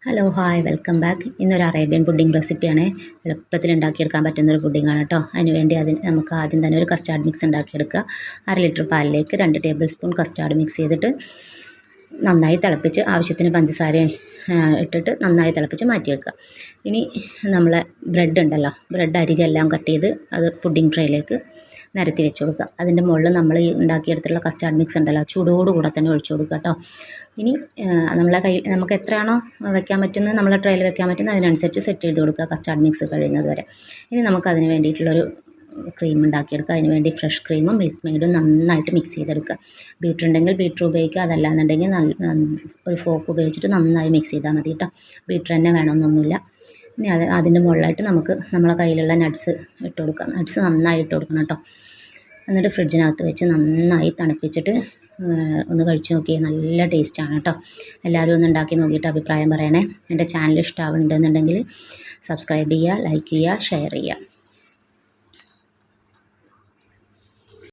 Hello hi welcome back. ഇന്നൊരു Arabian pudding റെസിപ്പിയാണ്. എളുപ്പത്തിൽ ഉണ്ടാക്കിയെടുക്കാൻ പറ്റുന്നൊരു പുഡിംഗാണ് കേട്ടോ. അതിനുവേണ്ടി നമുക്ക് ആദ്യം തന്നെ ഒരു കസ്റ്റാർഡ് മിക്സ് ഉണ്ടാക്കിയെടുക്കുക. 1/2 ലിറ്റർ പാലിലേക്ക് 2 ടേബിൾ സ്പൂൺ കസ്റ്റാർഡ് മിക്സ് ചെയ്തിട്ട് നന്നായി തിളപ്പിച്ച് ആവശ്യത്തിന് പഞ്ചസാരയും ഇട്ടിട്ട് നന്നായി തിളപ്പിച്ച് മാറ്റി വെക്കുക. ഇനി നമ്മളെ ബ്രെഡ് ഉണ്ടല്ലോ, ബ്രെഡ് അരികെല്ലാം കട്ട് ചെയ്ത് അത് പുഡിംഗ് ട്രേയിലേക്ക് നിരത്തി വെച്ച് കൊടുക്കുക. അതിൻ്റെ മുകളിൽ നമ്മൾ ഈ ഉണ്ടാക്കിയെടുത്തുള്ള കസ്റ്റാർഡ് മിക്സ് ഉണ്ടല്ലോ, ചൂടോടുകൂടെ തന്നെ ഒഴിച്ചു കൊടുക്കുക കേട്ടോ. ഇനി നമ്മളെ നമുക്ക് എത്രയാണോ വെക്കാൻ പറ്റുന്നത്, നമ്മളെ ട്രേയിൽ വെക്കാൻ പറ്റുന്നത് അതിനനുസരിച്ച് സെറ്റ് ചെയ്ത് കൊടുക്കുക കസ്റ്റാർഡ് മിക്സ് കഴിയുന്നത് വരെ. ഇനി നമുക്ക് അതിന് വേണ്ടിയിട്ടുള്ളൊരു ക്രീം ഉണ്ടാക്കിയെടുക്കുക. അതിന് വേണ്ടി ഫ്രഷ് ക്രീമും മിൽക്ക് മെയ്ഡും നന്നായിട്ട് മിക്സ് ചെയ്തെടുക്കുക. ബീറ്റർ ഉണ്ടെങ്കിൽ ബീറ്റർ ഉപയോഗിക്കുക, അതല്ലാന്നുണ്ടെങ്കിൽ ഒരു ഫോക്ക് ഉപയോഗിച്ചിട്ട് നന്നായി മിക്സ് ചെയ്താൽ മതി കേട്ടോ. ബീറ്റർ തന്നെ വേണമെന്നൊന്നുമില്ല. ഇനി അതിൻ്റെ മുകളിലായിട്ട് നമുക്ക് നമ്മളെ കയ്യിലുള്ള നട്ട്സ് ഇട്ട് കൊടുക്കാം. നട്ട്സ് നന്നായി ഇട്ട് കൊടുക്കണം കേട്ടോ. എന്നിട്ട് ഫ്രിഡ്ജിനകത്ത് വെച്ച് നന്നായി തണുപ്പിച്ചിട്ട് ഒന്ന് കഴിച്ച് നോക്കിയേ. നല്ല ടേസ്റ്റാണ് കേട്ടോ. എല്ലാവരും ഒന്ന് ഉണ്ടാക്കി നോക്കിയിട്ട് അഭിപ്രായം പറയണേ. എൻ്റെ ചാനൽ ഇഷ്ടമാവുന്നുണ്ടെന്നുണ്ടെങ്കിൽ സബ്സ്ക്രൈബ് ചെയ്യുക, ലൈക്ക് ചെയ്യുക, ഷെയർ ചെയ്യുക.